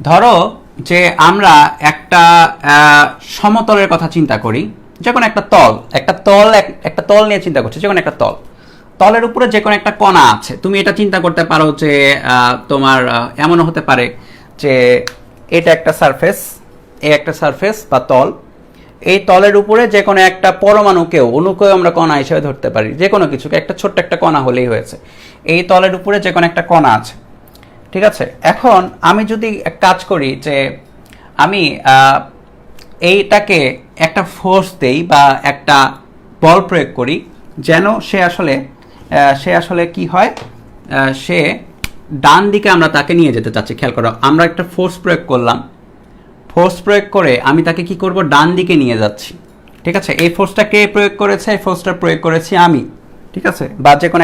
ধরো যে আমরা একটা সমতলের কথা চিন্তা করি, যে কোনো একটা তল নিয়ে চিন্তা করছি, যে কোনো একটা তলের উপরে যে কোনো একটা কণা আছে। তুমি এটা চিন্তা করতে পারো যে তোমার এমনও হতে পারে যে এটা একটা সারফেস বা তল, এই তলের উপরে যে কোনো একটা পরমাণুকেও অনুকেও আমরা কণা হিসেবে ধরতে পারি। যে কোনো কিছুকে একটা ছোট্ট একটা কণা হলেই হয়েছে। এই তলের উপরে যে কোনো একটা কণা আছে, ঠিক আছে। এখন আমি যদি এক কাজ করি যে আমি এইটাকে একটা ফোর্স দেই বা একটা বল প্রয়োগ করি, যেন সে আসলে কি হয়, সে ডান দিকে আমরা তাকে নিয়ে যেতে চাচ্ছি। খেয়াল করো, আমরা একটা ফোর্স প্রয়োগ করলাম, ফোর্স প্রয়োগ করে আমি তাকে কি করব, ডান দিকে নিয়ে যাচ্ছি। ঠিক আছে, এই ফোর্সটা কে প্রয়োগ করেছে? এই ফোর্সটা প্রয়োগ করেছি আমি, ঠিক আছে, বা যে কোনো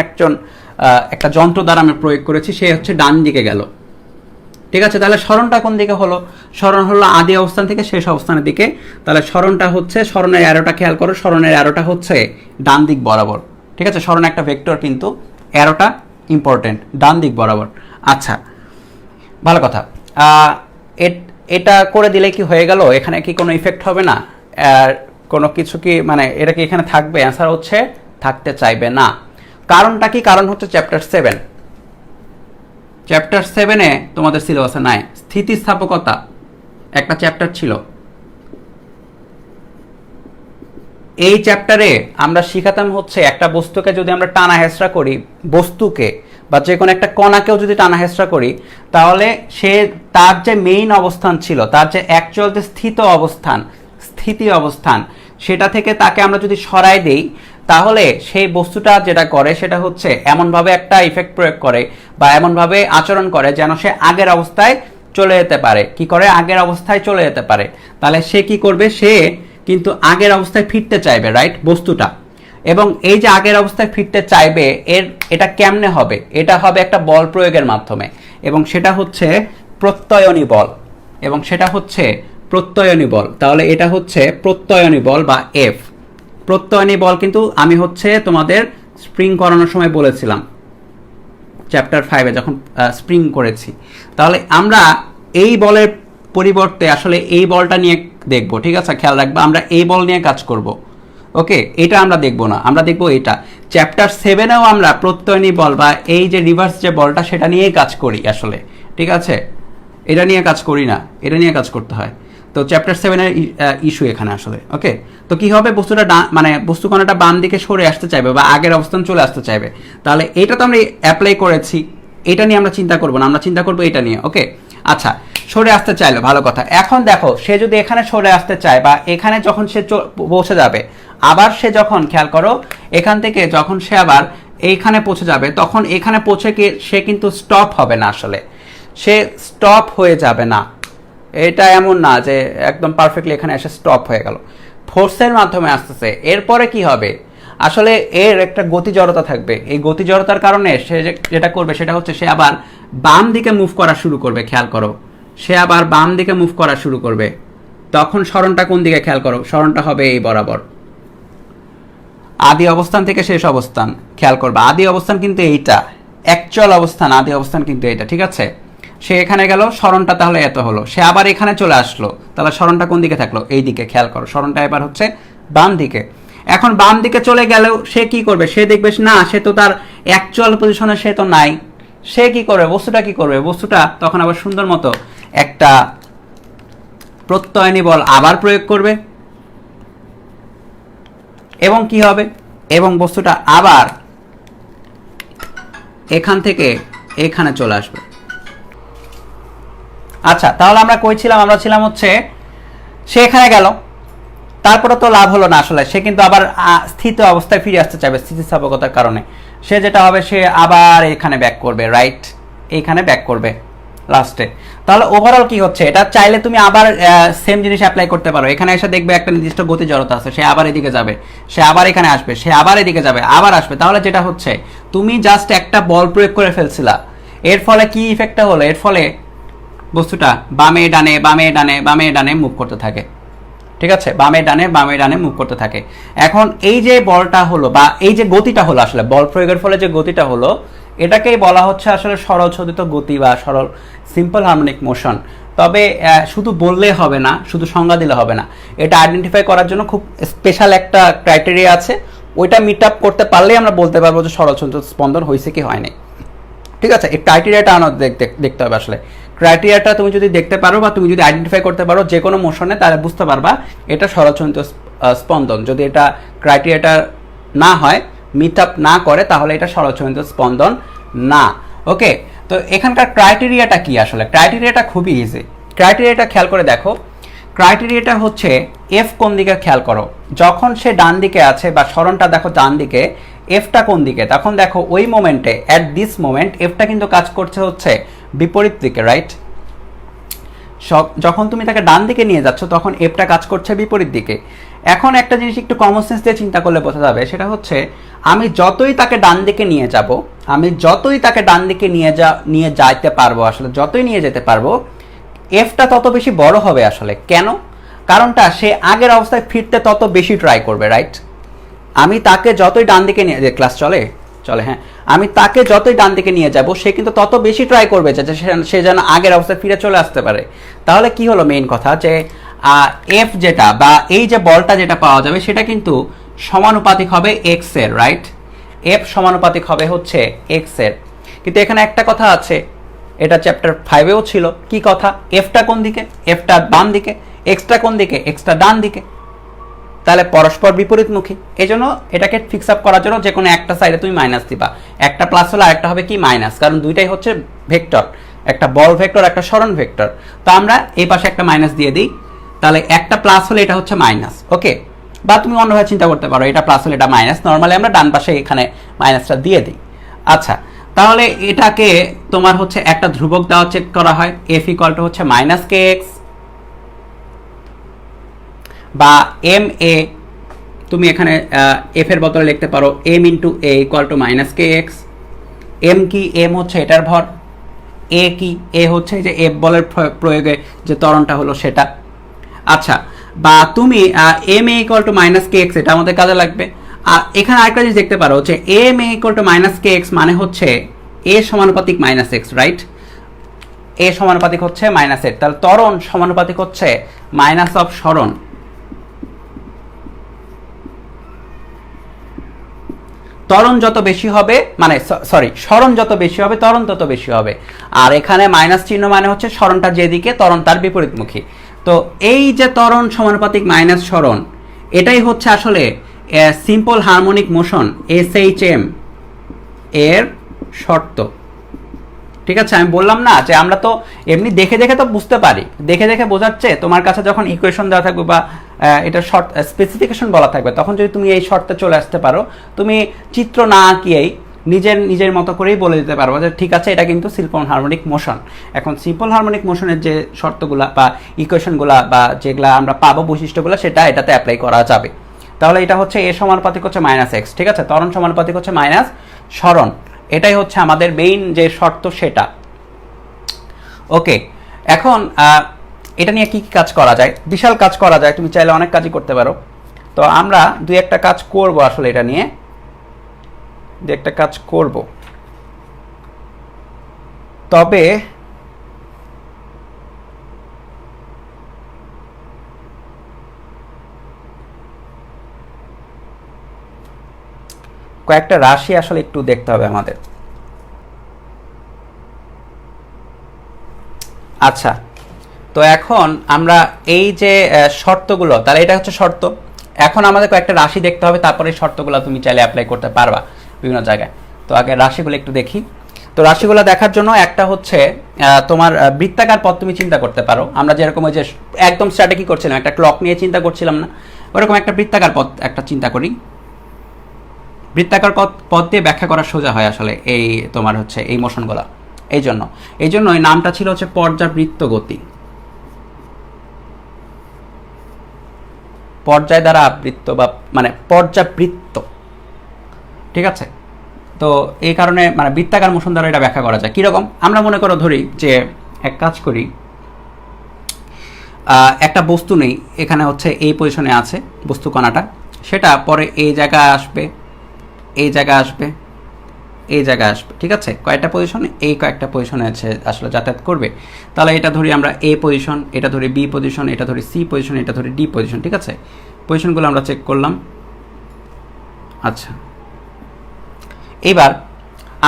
একটা যন্ত্র দ্বারা আমি প্রয়োগ করেছি, সে হচ্ছে ডান দিকে গেল। ঠিক আছে, তাহলে স্মরণটা কোন দিকে হলো? স্মরণ হলো আদি অবস্থান থেকে শেষ অবস্থানের দিকে। তাহলে স্মরণটা হচ্ছে, স্মরণের অ্যারোটা খেয়াল করো, স্মরণের অ্যারোটা হচ্ছে ডান দিক বরাবর। ঠিক আছে, স্মরণ একটা ভেক্টর, কিন্তু অ্যারোটা ইম্পর্টেন্ট, ডান দিক বরাবর। আচ্ছা, ভালো কথা। এটা করে দিলে কি হয়ে গেল? এখানে কি কোনো ইফেক্ট হবে না? কোনো কিছু কি, মানে এটা কি এখানে থাকবে? অ্যান্সার হচ্ছে থাকতে চাইবে না। কারণটা কি? কারণ হচ্ছে চ্যাপ্টার 7-এ তোমাদের সিলেবাসে নাই। স্থিতিস্থাপকতা একটা চ্যাপ্টার ছিল, এই চ্যাপ্টারে আমরা শিখাতাম হচ্ছে একটা বস্তুকে যদি আমরা টানা হেঁচড়া করি, বস্তুকে বা যে কোনো একটা কণাকেও যদি টানা হেঁচড়া করি, তাহলে তার যে মেইন অবস্থান ছিল, তার যে অ্যাকচুয়াল যে স্থিতি অবস্থান, সেটা থেকে তাকে আমরা যদি সরাই দেই, তাহলে সেই বস্তুটা যেটা করে সেটা হচ্ছে এমনভাবে একটা ইফেক্ট প্রয়োগ করে বা এমনভাবে আচরণ করে যেন সে আগের অবস্থায় চলে যেতে পারে। কি করে? আগের অবস্থায় চলে যেতে পারে। তাহলে সে কি করবে? সে কিন্তু আগের অবস্থায় ফিরতে চাইবে, রাইট, বস্তুটা। এবং এই যে আগের অবস্থায় ফিরতে চাইবে, এটা কেমনে হবে? এটা হবে একটা বল প্রয়োগের মাধ্যমে, এবং সেটা হচ্ছে প্রত্যয়নী বল। তাহলে এটা হচ্ছে প্রত্যয়নী বল বা এফ। প্রত্যয়নী বল কিন্তু আমি তোমাদের স্প্রিং করানোর সময় বলেছিলাম, চ্যাপ্টার 5-এ যখন স্প্রিং করেছি। তাহলে আমরা এই বলের পরিবর্তে আসলে এই বলটা নিয়ে দেখব। ঠিক আছে, খেয়াল রাখবো, আমরা এই বল নিয়ে কাজ করব। ওকে, এটা আমরা দেখব না, আমরা দেখব এটা। চ্যাপ্টার 7-এও আমরা প্রত্যয়নী বল বা এই যে রিভার্স যে বলটা, সেটা নিয়েই কাজ করি আসলে। ঠিক আছে, এটা নিয়ে কাজ করি না, এটা নিয়ে কাজ করতে হয়। তো চ্যাপ্টার 7-এর ইস্যু এখানে আসলে। ওকে, তো কি হবে? বস্তু কণাটা বাম দিকে সরে আসতে চাইবে বা আগের অবস্থান চলে আসতে চাইবে। তাহলে এটা তো আমরা অ্যাপ্লাই করেছি, এটা নিয়ে আমরা চিন্তা করব না, আমরা চিন্তা করব এটা নিয়ে। ওকে, আচ্ছা, সরে আসতে চাইলো, ভালো কথা। এখন দেখো, সে যদি এখানে সরে আসতে চায় বা এখানে যখন সে পৌঁছে যাবে, আবার সে যখন, খেয়াল করো, এখান থেকে যখন সে আবার এইখানে পৌঁছে যাবে, তখন এখানে পৌঁছে সে কিন্তু স্টপ হবে না, আসলে সে স্টপ হয়ে যাবে না। এটা এমন না যে একদম পারফেক্টলি এখানে এসে স্টপ হয়ে গেল, ফোর্সের মাধ্যমে আসতেছে। এরপরে কি হবে? আসলে এর একটা গতি জড়তা থাকবে। এই গতি জড়তার কারণে সে যেটা করবে সেটা হচ্ছে সে আবার বাম দিকে মুভ করা শুরু করবে। খেয়াল করো, সে আবার বাম দিকে মুভ করা শুরু করবে। তখন স্মরণটা কোন দিকে? খেয়াল করো, স্মরণটা হবে এই বরাবর, আদি অবস্থান থেকে শেষ অবস্থান। খেয়াল করবে, আদি অবস্থান কিন্তু এইটা, অ্যাকচুয়াল অবস্থান, আদি অবস্থান কিন্তু এইটা। ঠিক আছে, সে এখানে গেল, স্মরণটা তাহলে এত হলো, সে আবার এখানে চলে আসলো, তাহলে স্মরণটা কোন দিকে থাকলো? এই দিকে। খেয়াল করো, স্মরণটা এবার হচ্ছে বাম দিকে। এখন বাম দিকে চলে গেলেও সে কি করবে? সে দেখবে না, সে তো তার অ্যাকচুয়াল পজিশনে সে তো নাই। সে কি করবে? বস্তুটা কি করবে? বস্তুটা তখন আবার সুন্দর মতো একটা প্রত্যয়নী বল আবার প্রয়োগ করবে, এবং কি হবে? এবং বস্তুটা আবার এখান থেকে এখানে চলে আসবে। আচ্ছা, তাহলে আমরা কই ছিলাম? আমরা ছিলাম হচ্ছে সে এখানে গেল, তারপরে তো লাভ হলো না, আসলে সে কিন্তু আবার স্থিত অবস্থায় ফিরে আসতে চাইবে স্থিতিস্থাপকতার কারণে। সে যেটা হবে, সে আবার এখানে ব্যাক করবে, রাইট, এইখানে ব্যাক করবে লাস্টে। তাহলে ওভারঅল কি হচ্ছে? এটা চাইলে তুমি আবার সেম জিনিস অ্যাপ্লাই করতে পারো। এখানে এসে দেখবে একটা নির্দিষ্ট গতি জড়তা আছে, সে আবার এদিকে যাবে, সে আবার এখানে আসবে, সে আবার এদিকে যাবে, আবার আসবে। তাহলে যেটা হচ্ছে, তুমি জাস্ট একটা বল প্রয়োগ করে ফেলছিলা, এর ফলে কি ইফেক্টটা হলো? এর ফলে বস্তুটা বামে ডানে বামে ডানে বামে ডানে মুভ করতে থাকে। ঠিক আছে, বামে ডানে মুভ করতে থাকে। এখন এই যে বলটা হলো বা এই যে গতিটা হলো, আসলে বল প্রয়োগের ফলে যে গতিটা হলো, এটাকেই বলা হচ্ছে আসলে সরল শোধিত গতি বা সরল সিম্পল হারমোনিক মোশন। তবে শুধু বললে হবে না, শুধু সংজ্ঞা দিলে হবে না, এটা আইডেন্টিফাই করার জন্য খুব স্পেশাল একটা ক্রাইটেরিয়া আছে, ওইটা মিট আপ করতে পারলেই আমরা বলতে পারবো যে সরলচন্দ্র স্পন্দন হয়েছে কি হয়নি। ঠিক আছে, এই ক্রাইটেরিয়াটা আমাদের দেখতে হবে। আসলে ক্রাইটেরিয়াটা তুমি যদি দেখতে পারো বা তুমি যদি আইডেন্টিফাই করতে পারো যে কোনো মোশনে, তাহলে বুঝতে পারবা এটা সরলচন্দ্র স্পন্দন। যদি এটা ক্রাইটেরিয়াটা না হয়, মিট আপ না করে, তাহলে এটা সরলচন্দ্র স্পন্দন না। ওকে, তো এখানকার ক্রাইটেরিয়াটা কি? আসলে ক্রাইটেরিয়াটা খুবই ইজি। ক্রাইটেরিয়াটা খেয়াল করে দেখো, ক্রাইটেরিয়াটা হচ্ছে এফ কোন দিকে খেয়াল করো। যখন সে ডান দিকে আছে বা সরণটা দেখো ডান দিকে, এফটা কোন দিকে, তখন দেখো ওই মোমেন্টে, অ্যাট দিস মোমেন্ট এফটা কিন্তু কাজ করছে হচ্ছে বিপরীত দিকে, রাইট? যখন তুমি তাকে ডান দিকে নিয়ে যাচ্ছ তখন এফটা কাজ করছে বিপরীত দিকে। এখন একটা জিনিস একটু কমন সেন্স দিয়ে চিন্তা করলে বোঝা যাবে, সেটা হচ্ছে আমি যতই তাকে ডান দিকে নিয়ে যাব, আমি যতই তাকে ডান দিকে নিয়ে যাইতে পারবো, আসলে যতই নিয়ে যেতে পারবো, এফটা তত বেশি বড় হবে। আসলে কেন? কারণটা সে আগের অবস্থায় ফিরতে তত বেশি ট্রাই করবে, রাইট? আমি তাকে যতই ডান দিকে নিয়ে, ক্লাস চলে, হ্যাঁ, আমি তাকে যতই ডান দিকে নিয়ে যাব, সে কিন্তু তত বেশি ট্রাই করবে যে সে যেন আগের অবস্থায় ফিরে চলে আসতে পারে। তাহলে কি হলো মেইন কথা, যে এফ যেটা বা এই যে বলটা যেটা পাওয়া যাবে সেটা কিন্তু সমানুপাতিক হবে এক্স এর, রাইট? এফ সমানুপাতিক হবে হচ্ছে এক্স এর। কিন্তু এখানে একটা কথা আছে, এটা চ্যাপ্টার 5-এও ছিল, কি কথা? এফটা কোন দিকে? এফটা বাম দিকে। এক্সটা কোন দিকে? এক্সটা ডান দিকে। তাহলে পরস্পর বিপরীতমুখী। এই জন্য এটাকে ফিক্স আপ করার জন্য যে কোনো একটা সাইডে তুমি মাইনাস দিবা, একটা প্লাস হলে আরেকটা হবে কি মাইনাস, কারণ দুইটাই হচ্ছে ভেক্টর, একটা বল ভেক্টর, একটা সরণ ভেক্টর। তো আমরা এই পাশে একটা মাইনাস দিয়ে দিই, তাহলে একটা প্লাস হলে এটা হচ্ছে মাইনাস। ওকে, বা তুমি অন্যভাবে চিন্তা করতে পারো, এটা প্লাস হলে এটা মাইনাস, নর্মালি আমরা ডান পাশে এখানে মাইনাসটা দিয়ে দিই। আচ্ছা, তাহলে এটাকে তোমার হচ্ছে একটা ধ্রুবক দেওয়া চেক করা হয়, এফ ইকুয়াল টু হচ্ছে মাইনাস কে এক্স, বা এম এ, তুমি এখানে এফ এর বদলে লিখতে পারো m into a equal to minus k x. M কি? এম হচ্ছে এটার ভর। এ কি? এ হচ্ছে যে এফ বলের প্রয়োগে যে ত্বরণটা হলো সেটা। আচ্ছা, বা তুমি m a equal to minus k x, এটা আমাদের কাজে লাগবে। আর এখানে আরেকটা জিনিস দেখতে পারো, হচ্ছে m a equal to minus k x মানে হচ্ছে এ সমানুপাতিক মাইনাস এক্স, রাইট? এ সমানুপাতিক হচ্ছে মাইনাস এক্স, তাহলে ত্বরণ সমানুপাতিক হচ্ছে মাইনাস অফ সরণ। ত্বরণ যত বেশি হবে, মানে সরি, সরণ যত বেশি হবে ত্বরণ তত বেশি হবে। আর এখানে মাইনাস চিহ্ন মানে হচ্ছে সরণটা যেদিকে, ত্বরণ তার বিপরীতমুখী। তো এই যে ত্বরণ সমানুপাতিক মাইনাস সরণ, এটাই হচ্ছে আসলে সিম্পল হারমোনিক মোশন এসএইচএম এর শর্ত। ঠিক আছে, আমি বললাম না যে আমরা তো এমনি দেখে দেখে তো বুঝতে পারি, দেখে দেখে বোঝাচ্ছে। তোমার কাছে যখন ইকুয়েশন দেওয়া থাকবে বা এটা শর্ট স্পেসিফিকেশন বলা থাকবে, তখন যদি তুমি এই শর্তে চলে আসতে পারো, তুমি চিত্র না আঁকিয়েই নিজের মতো করেই বলে দিতে পারবো যে ঠিক আছে, এটা কিন্তু সিম্পল হারমোনিক মোশন। এখন সিম্পল হারমোনিক মোশনের যে শর্তগুলা বা ইকুয়েশনগুলা বা যেগুলা আমরা পাবো বৈশিষ্ট্যগুলো, সেটা এটাতে অ্যাপ্লাই করা যাবে। তাহলে এটা হচ্ছে এ সমানুপাতিক হচ্ছে মাইনাস এক্স, ঠিক আছে? ত্বরণ সমানুপাতিক হচ্ছে মাইনাস সরণ, এটাই হচ্ছে আমাদের মেইন যে শর্ত সেটা। ওকে, এখন এটা নিয়ে কি কি কাজ করা যায়? বিশাল কাজ করা যায়, তুমি চাইলে অনেক কাজই করতে পারো। তো আমরা দুই একটা কাজ করব, আসলে এটা নিয়ে দুই একটা কাজ করব। তবে কয়েকটা রাশি আসলে একটু দেখতে হবে আমাদের। আচ্ছা, তো এখন আমরা এই যে শর্তগুলো, তাহলে এটা হচ্ছে শর্ত। এখন আমাদের কয়েকটা রাশি দেখতে হবে, তারপরে এই শর্তগুলো তুমি চাইলে অ্যাপ্লাই করতে পারবা বিভিন্ন জায়গায়। তো আগে রাশিগুলো একটু দেখি। তো রাশিগুলো দেখার জন্য একটা হচ্ছে তোমার বৃত্তাকার পথ তুমি চিন্তা করতে পারো। আমরা যেরকম ওই যে একদম স্টার্টে কি করছিলাম, একটা ক্লক নিয়ে চিন্তা করছিলাম না, ওরকম একটা বৃত্তাকার পথ একটা চিন্তা করি। বৃত্তাকার পথ দিয়ে ব্যাখ্যা করা সোজা হয় আসলে এই তোমার হচ্ছে এই মোশনগুলো। এই জন্য এই নামটা ছিল হচ্ছে পর্যাবৃত্ত গতি, পর্যায় দ্বারা আবৃত্ত বা মানে পর্যাবৃত্ত। ঠিক আছে, তো এই কারণে মানে বৃত্তাকার মোশন দ্বারা এটা ব্যাখ্যা করা যায়। কীরকম? আমরা মনে করো ধরি যে এক কাজ করি, একটা বস্তু নেই, এখানে হচ্ছে এই পজিশনে আছে বস্তু কণাটা, সেটা পরে এই জায়গায় আসবে, এই জায়গায় আসবে, এই জায়গায় আসবে, ঠিক আছে? কয়েকটা পজিশনে, এই কয়েকটা পজিশনে আছে আসলে যাতায়াত করবে। তাহলে এটা ধরি আমরা এ পজিশন, এটা ধরি বি পজিশন, এটা ধরি সি পজিশন, এটা ধরি ডি পজিশন, ঠিক আছে? পজিশনগুলো আমরা চেক করলাম। আচ্ছা, এবার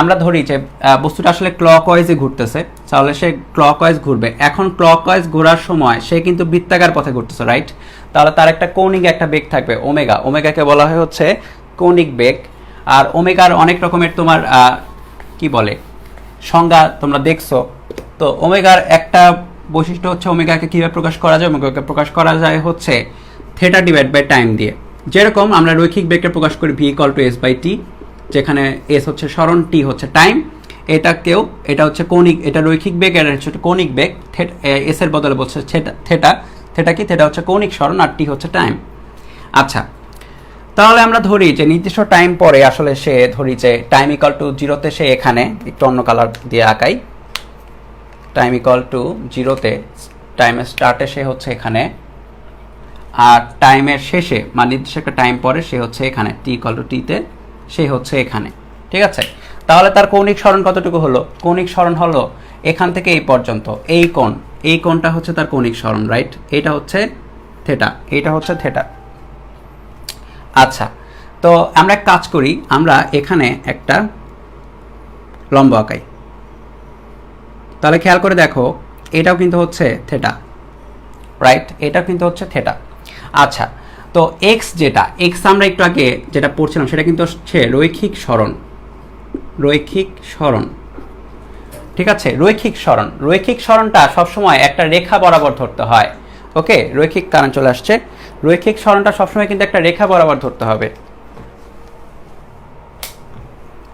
আমরা ধরি যে বস্তুটা আসলে ক্লকওয়াইজে ঘুরতেছে, তাহলে সে ক্লকওয়াইজ ঘুরবে। এখন ক্লকওয়াইজ ঘোরার সময় সে কিন্তু বৃত্তাকার পথে ঘুরতেছে, রাইট? তাহলে তার একটা কৌণিক একটা বেগ থাকবে ওমেগা। ওমেগাকে বলা হয় হচ্ছে কৌণিক বেগ। আর ওমেগার অনেক রকমের তোমার কি বলে সংজ্ঞা তোমরা দেখছো। তো ওমেগার একটা বৈশিষ্ট্য হচ্ছে ওমেগাকে কীভাবে প্রকাশ করা যায়? ওমেগাকে প্রকাশ করা যায় হচ্ছে থিটা ডিভাইড বাই টাইম দিয়ে। যেরকম আমরা রৈখিক বেগকে প্রকাশ করি V equal to S by T, যেখানে এস হচ্ছে সরণ, টি হচ্ছে টাইম। এটা হচ্ছে কৌণিক, এটা রৈখিক বেগ, এটা হচ্ছে কৌণিক বেগ। এস এর বদলে বলছে থেটা। থেটা কি? থেটা হচ্ছে কৌণিক সরণ, আর টি হচ্ছে টাইম। আচ্ছা, তাহলে আমরা ধরি যে নির্দিষ্ট টাইম পরে আসলে সে ধরি যে টাইম ইকুয়াল টু জিরোতে সে এখানে, একটু অন্য কালার দিয়ে আঁকাই, টাইম ইকুয়াল টু জিরোতে টাইমের স্টার্টে সে হচ্ছে এখানে, আর টাইমের শেষে মানে নির্দিষ্ট একটা টাইম পরে সে হচ্ছে এখানে, টি ইকুয়াল টু টিতে সে হচ্ছে এখানে, ঠিক আছে? তাহলে তার কৌণিক সরণ কতটুকু হলো? কৌণিক সরণ হলো এখান থেকে এই পর্যন্ত, এই কোণটা হচ্ছে তার কৌণিক সরণ, রাইট? এটা হচ্ছে থেটা, এটা হচ্ছে থেটা। আচ্ছা, তো আমরা এক কাজ করি, আমরা এখানে একটা লম্ব আঁকাই। তাহলে খেয়াল করে দেখো, এটাও কিন্তু হচ্ছে থেটা, রাইট? এটাও কিন্তু হচ্ছে থেটা। আচ্ছা, তো এক্স আমরা একটু আগে যেটা পড়ছিলাম সেটা কিন্তু হচ্ছে রৈখিক সরণ। রৈখিক সরণ, ঠিক আছে? রৈখিক সরণটা সবসময় একটা রেখা বরাবর ধরতে হয়। ওকে, রৈখিক কারণ চলে আসছে। রৈখিক সরণটা সবসময় কিন্তু একটা রেখা বরাবর ধরতে হবে।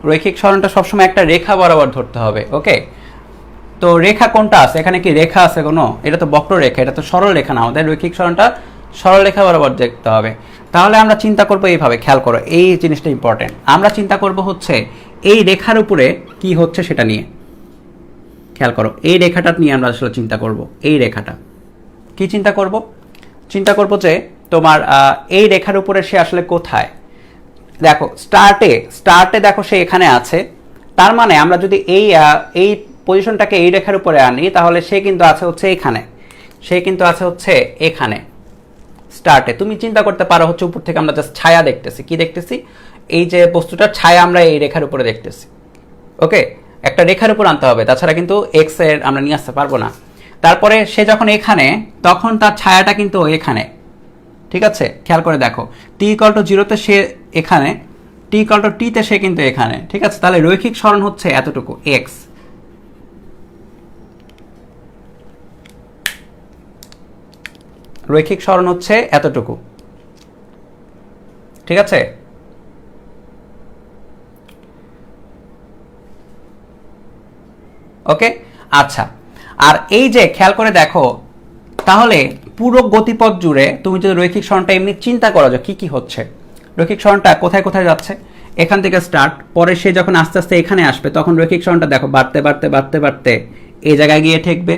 রৈখিক সরণটা সবসময় একটা রেখা বরাবর ধরতে হবে। ওকে, তো রেখা কোনটা আছে এখানে? কি রেখা আছে কোনো? এটা তো বক্ররেখা, এটা তো সরল রেখা না। আমাদের রৈখিক সরণটা সরল রেখা বরাবর দেখতে হবে। তাহলে আমরা চিন্তা করবো এইভাবে, খেয়াল করো, এই জিনিসটা ইম্পর্টেন্ট। আমরা চিন্তা করব হচ্ছে এই রেখার উপরে কি হচ্ছে সেটা নিয়ে। খেয়াল করো, এই রেখাটা নিয়ে আমরা আসলে চিন্তা করব। এই রেখাটা কি চিন্তা করব? চিন্তা করব যে তোমার এই রেখার উপরে সে আসলে কোথায়। দেখো স্টার্টে দেখো সে এখানে আছে। তার মানে আমরা যদি এই পজিশনটাকে এই রেখার উপরে আনি, তাহলে সে কিন্তু আছে হচ্ছে এখানে, সে কিন্তু আছে হচ্ছে এখানে স্টার্টে। তুমি চিন্তা করতে পারো হচ্ছে উপর থেকে আমরা জাস্ট ছায়া দেখতেছি। কি দেখতেছি? এই যে বস্তুটার ছায়া আমরা এই রেখার উপরে দেখতেছি। ওকে, একটা রেখার উপর আনতে হবে, তাছাড়া কিন্তু এক্স এর আমরা নিয়ে আসতে পারবো না। তারপরে সে যখন এখানে, তখন তার ছায়াটা কিন্তু এখানে, ঠিক আছে? খেয়াল করে দেখো, টি ইকুয়াল টু জিরোতে সে এখানে, টি ইকুয়াল টু টিতে সে কিন্তু এখানে, ঠিক আছে? তাহলে রৈখিক সরণ হচ্ছে এতটুকু এক্স। রৈখিক সরণ হচ্ছে এতটুকু, ঠিক আছে? ওকে, আচ্ছা। আর এই যে খেয়াল করে দেখো, তাহলে পুরো গতিপথ জুড়ে তুমি যদি রৈখিক সরণটা এমনি চিন্তা করো যে কি কি হচ্ছে, রৈখিক সরণটা কোথায় কোথায় যাচ্ছে, এখান থেকে স্টার্ট, পরে সে যখন আস্তে আস্তে এখানে আসবে তখন রৈখিক সরণটা দেখো বাড়তে বাড়তে বাড়তে বাড়তে এই জায়গায় গিয়ে ঠেকবে।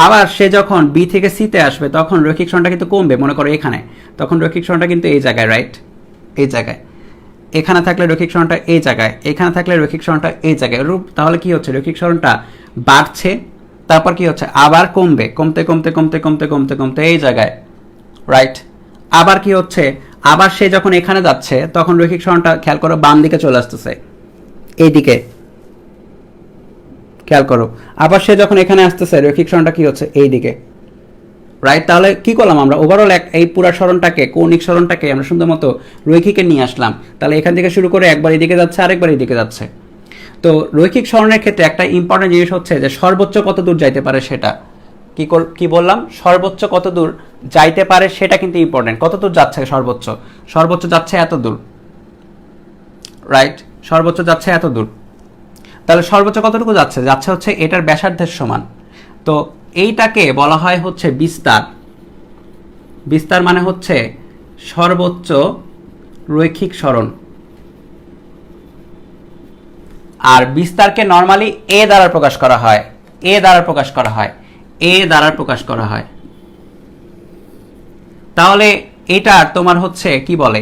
আবার সে যখন বি থেকে সিতে আসবে তখন রৈখিক সরণটা কিন্তু কমবে, মনে করো এখানে, তখন রৈখিক সরণটা কিন্তু এই জায়গায়, রাইট? এই জায়গায়। এখানে থাকলে রৈখিক সরণটা এই জায়গায়, এখানে থাকলে রৈখিক সরণটা এই জায়গায়। তাহলে কি হচ্ছে? রৈখিক সরণটা বাড়ছে, তারপর কি হচ্ছে? আবার কমবে, কমতে কমতে কমতে কমতে কমতে কমতে এই জায়গায়, রাইট? আবার কি হচ্ছে? আবার সে যখন এখানে যাচ্ছে তখন রৈখিক সরণটা খেয়াল করো বাম দিকে চলে আসতেছে, এইদিকে, খেয়াল করো। আবার সে যখন এখানে আসতেছে রৈখিক সরণটা কি হচ্ছে? এইদিকে, রাইট? তাহলে কি করলাম আমরা? ওভারঅল এই পুরো সরণটাকে, কৌণিক সরণটাকে আমরা সুন্দর মতো রৈখিকে নিয়ে আসলাম। তাহলে এখান থেকে শুরু করে একবার এদিকে যাচ্ছে, আরেকবার এদিকে যাচ্ছে। তো রৈখিক সরণের ক্ষেত্রে একটা ইম্পর্টেন্ট জিনিস হচ্ছে যে সর্বোচ্চ কত দূর যাইতে পারে সেটা। কি বললাম? সর্বোচ্চ কত দূর যাইতে পারে সেটা কিন্তু ইম্পর্টেন্ট। কত দূর যাচ্ছে সর্বোচ্চ? সর্বোচ্চ যাচ্ছে এত দূর, রাইট? সর্বোচ্চ যাচ্ছে এত দূর। তাহলে সর্বোচ্চ কতটুকু যাচ্ছে? যাচ্ছে হচ্ছে এটার ব্যাসার্ধের সমান। তো এইটাকে বলা হয় হচ্ছে বিস্তার। বিস্তার মানে হচ্ছে সর্বোচ্চ রৈখিক সরণ। আর বিস্তারকে নরমালি এ দ্বারা প্রকাশ করা হয়, এ দ্বারা প্রকাশ করা হয়, এ দ্বারা প্রকাশ করা হয়। তাহলে এটার তোমার হচ্ছে কি বলে,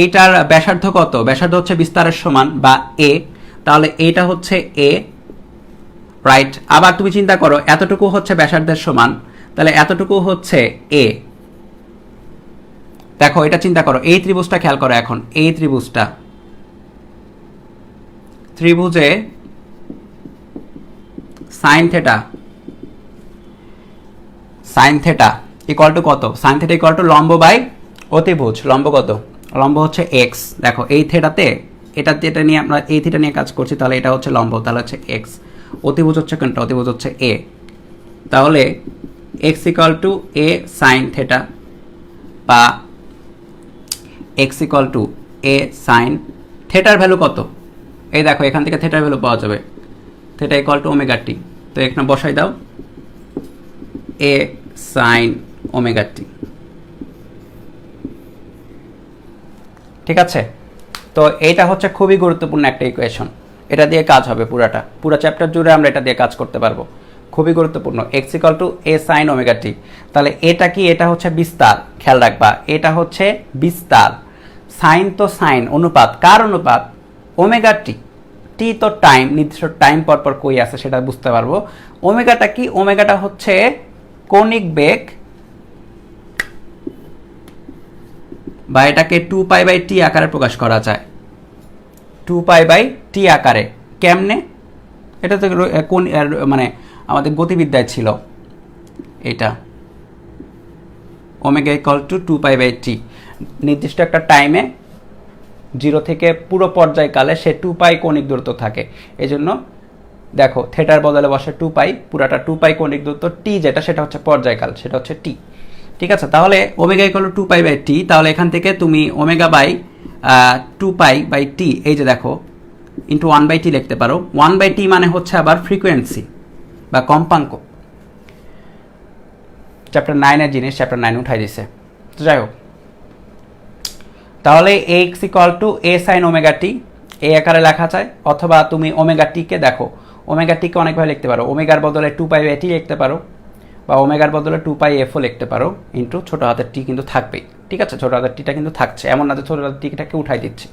এইটার ব্যাসার্ধ কত? ব্যাসার্ধ হচ্ছে বিস্তারের সমান বা এ। তাহলে এইটা হচ্ছে এ, রাইট। আবার তুমি চিন্তা করো এতটুকু হচ্ছে ব্যাসার্ধের সমান, তাহলে এতটুকু হচ্ছে এ। দেখো এটা চিন্তা করো, এই ত্রিভুজটা খেয়াল করো এখন, এই ত্রিভুজটা, ত্রিভুজে sine theta, sine theta equal to কত? সাইন থেটা ইকুয়াল টু লম্ব বাই অতিভুজ। লম্ব কত? লম্ব হচ্ছে এক্স। দেখো এই থেটাতে এটা নিয়ে আমরা এই থিটা নিয়ে কাজ করছি, তাহলে এটা হচ্ছে লম্ব, তাহলে হচ্ছে এক্স। অতিভুজ হচ্ছে কোনটা? অতিভুজ হচ্ছে এ। তাহলে X equal to A sine theta, বা X equal to A sine থেটার ভ্যালু কত? এই দেখো এখান থেকে থেটার ভ্যালু পাওয়া যাবে, theta equal to omega T. তো এখানে বসাই দাও এ সাইন ওমেগা টি। ঠিক আছে, তো এইটা হচ্ছে খুবই গুরুত্বপূর্ণ একটা ইকুয়েশন, এটা দিয়ে কাজ হবে পুরো চ্যাপ্টার জুড়ে আমরা এটা দিয়ে কাজ করতে পারবো। খুবই গুরুত্বপূর্ণ, X equal to A sine omega T. তাহলে এটা কি? এটা হচ্ছে বিস্তার, খেয়াল রাখবা এটা হচ্ছে বিস্তার। সাইন তো সাইন, অনুপাত, কার অনুপাত? Omega t. টি তো টাইম, নির্দিষ্ট টাইম পর পর কই আছে সেটা বুঝতে পারবো। ওমেগাটা কি? ওমেগাটা হচ্ছে কৌণিক বেগ, বা এটাকে 2π/t আকারে প্রকাশ করা যায়। 2π/t আকারে কেমনে? এটা তো কোন মানে আমাদের গতিবিদ্যায় ছিল এটা। ওমেগা ইকুয়াল টু 2π/t, নির্দিষ্ট একটা টাইমে 0 থেকে পুরো পর্যায়কালে সে 2π কৌণিক দূরত্ব থাকে। এই জন্য দেখো থেটার বদলে বসে 2π, পুরাটা 2π কৌণিক দূরত্ব, টি যেটা সেটা হচ্ছে পর্যায়কাল, সেটা হচ্ছে টি। ঠিক আছে, তাহলে ওমেগা ইকুয়াল টু 2π/t, তাহলে এখান থেকে তুমি ওমেগা বাই 2π/t, এই যে দেখো ইন্টু 1/t লিখতে পারো। 1/t মানে হচ্ছে আবার ফ্রিকোয়েন্সি বা কম্পাঙ্ক। চ্যাপ্টার 9-এর জিনিস চ্যাপ্টার 9 উঠাই দিছে। তো যাই হোক, তাহলে X equal to A sine omega T এই আকারে লেখা যায়, অথবা তুমি ওমেগা টিকে দেখো, ওমেগা টিকে অনেকভাবে লিখতে পারো। ওমেগার বদলে 2π/t লিখতে পারো, বা ওমেগার বদলে 2πf লিখতে পারো, ইন্টু ছোটো হাতের টি কিন্তু থাকবেই। ঠিক আছে, ছোটো হাতের টিটা কিন্তু থাকছে, এমন না যে ছোটো হাতের টিটাকে উঠাই দিচ্ছে,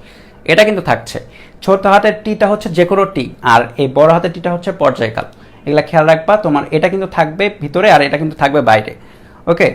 এটা কিন্তু থাকছে। ছোট হাতের টিটা হচ্ছে যে কোনো টি, আর এই বড় হাতের টিটা হচ্ছে পর্যায়কাল। এগুলা খেয়াল রাখবা, তোমার এটা কিন্তু থাকবে ভিতরে আর এটা কিন্তু থাকবে বাইরে। ওকে,